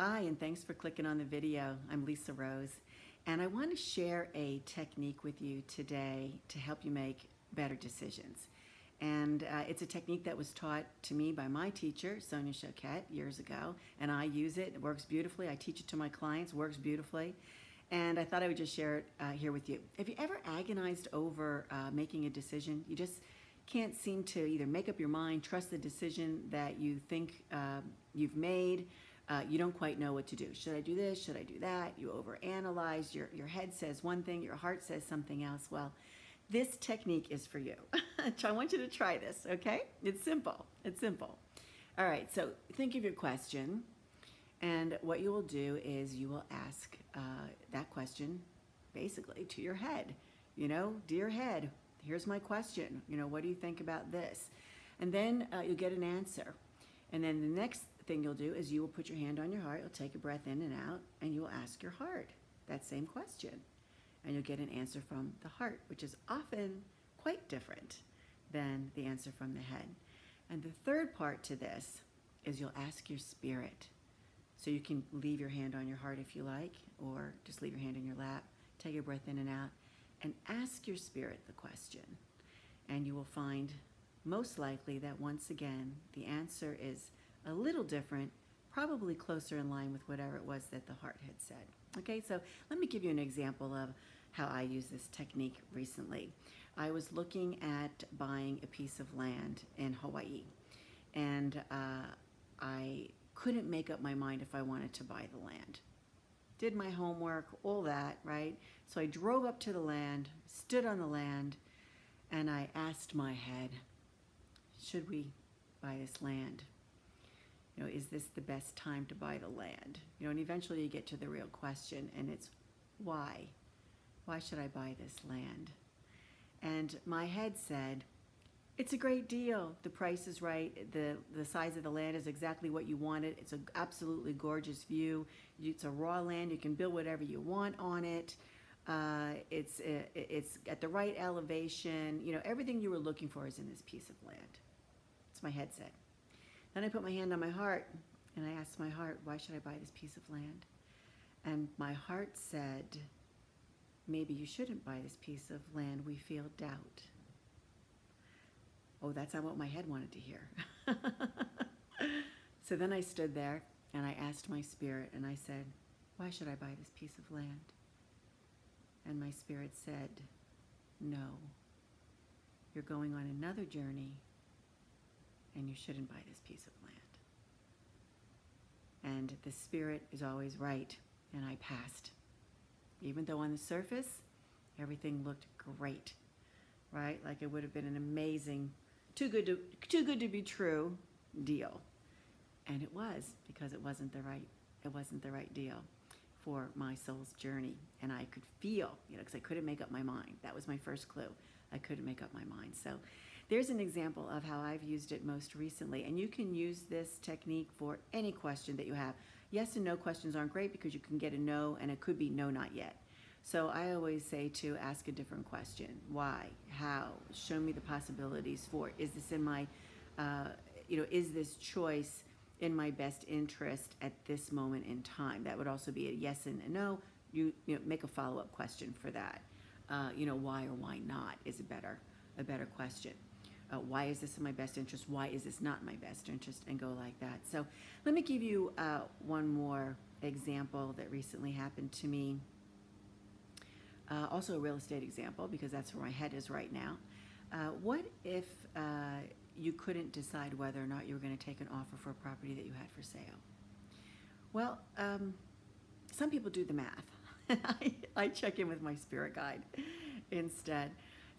Hi, and thanks for clicking on the video. I'm Lisa Rose, and I want to share a technique with you today to help you make better decisions. And it's a technique that was taught to me by my teacher, Sonia Choquette, years ago, and I use it. It works beautifully. I teach it to my clients, works beautifully. And I thought I would just share it here with you. Have you ever agonized over making a decision? You just can't seem to either make up your mind, trust the decision that you think you've made. You don't quite know what to do. Should I do this? Should I do that? You overanalyze. Your head says one thing, your heart says something else. Well, this technique is for you. I want you to try this, okay? It's simple. It's simple. All right, so think of your question, and what you will do is you will ask that question basically to your head. You know, dear head, here's my question. You know, what do you think about this? And then you'll get an answer. And then the next thing you'll do is you will put your hand on your heart, you'll take a breath in and out, and you'll ask your heart that same question. And you'll get an answer from the heart, which is often quite different than the answer from the head. And the third part to this is you'll ask your spirit. So you can leave your hand on your heart if you like, or just leave your hand in your lap, take a breath in and out, and ask your spirit the question. And you will find most likely that once again, the answer is a little different, probably closer in line with whatever it was that the heart had said. Okay, so let me give you an example of how I use this technique recently. I was looking at buying a piece of land in Hawaii, and I couldn't make up my mind if I wanted to buy the land. Did my homework, all that, right? So I drove up to the land, stood on the land, and I asked my head, should we buy this land? You know, is this the best time to buy the land? You know, and eventually you get to the real question, and it's why? Why should I buy this land? And my head said, it's a great deal. The price is right. The size of the land is exactly what you wanted. It's an absolutely gorgeous view. It's a raw land. You can build whatever you want on it. It's at the right elevation. You know, everything you were looking for is in this piece of land. That's what my head said. Then I put my hand on my heart, and I asked my heart, why should I buy this piece of land? And my heart said, maybe you shouldn't buy this piece of land. We feel doubt. Oh, that's not what my head wanted to hear. So then I stood there, and I asked my spirit, and I said, why should I buy this piece of land? And my spirit said, no, you're going on another journey, and you shouldn't buy this piece of land. And the spirit is always right, and I passed. Even though on the surface, everything looked great, right? Like it would have been an amazing, too good to be true deal. And it was, because it wasn't the right deal for my soul's journey. And I could feel, you know, because I couldn't make up my mind. That was my first clue. I couldn't make up my mind. So there's an example of how I've used it most recently. And you can use this technique for any question that you have. Yes and no questions aren't great because you can get a no, and it could be no, not yet. So I always say to ask a different question. Why? How? Show me the possibilities for. Is this in my, is this choice in my best interest at this moment in time? That would also be a yes and a no. You know, make a follow-up question for that. Why or why not is a better question. Why is this in my best interest? Why is this not in my best interest? And go like that. So let me give you one more example that recently happened to me. Also a real estate example, because that's where my head is right now. What if you couldn't decide whether or not you were going to take an offer for a property that you had for sale? Well, some people do the math. I check in with my spirit guide instead.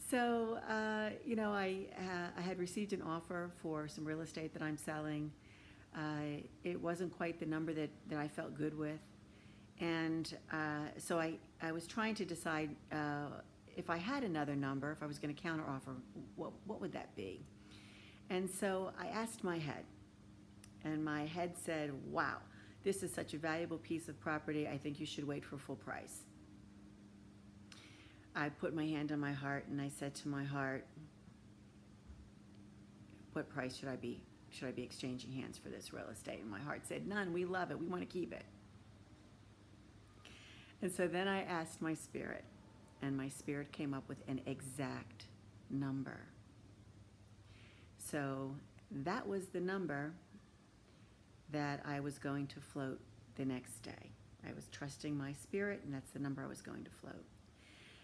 So, I had received an offer for some real estate that I'm selling. It wasn't quite the number that I felt good with. And so I was trying to decide if I had another number, if I was going to counter offer, what would that be? And so I asked my head, and my head said, wow, this is such a valuable piece of property. I think you should wait for full price. I put my hand on my heart, and I said to my heart, what price should I be should I be exchanging hands for this real estate? And my heart said, none, we love it, we want to keep it. And so then I asked my spirit, and my spirit came up with an exact number. So that was the number that I was going to float the next day. I was trusting my spirit, and that's the number I was going to float.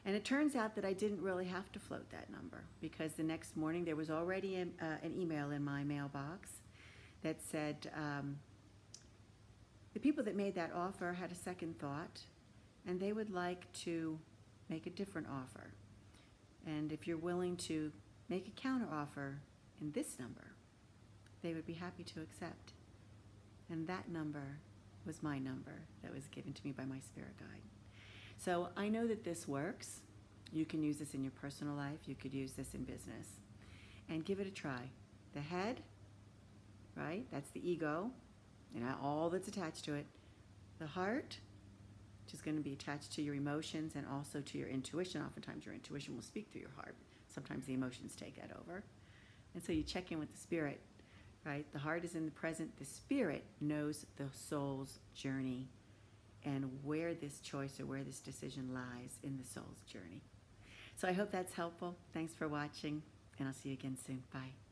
And it turns out that I didn't really have to float that number, because the next morning there was already an email in my mailbox that said the people that made that offer had a second thought, and they would like to make a different offer. And if you're willing to make a counter offer in this number, they would be happy to accept. And that number was my number that was given to me by my spirit guide. So I know that this works. You can use this in your personal life. You could use this in business. And give it a try. The head, right? That's the ego, and all that's attached to it. The heart, which is going to be attached to your emotions and also to your intuition. Oftentimes your intuition will speak through your heart. Sometimes the emotions take that over. And so you check in with the spirit, right? The heart is in the present. The spirit knows the soul's journey and where this choice or where this decision lies in the soul's journey. So I hope that's helpful. Thanks for watching, and I'll see you again soon. Bye.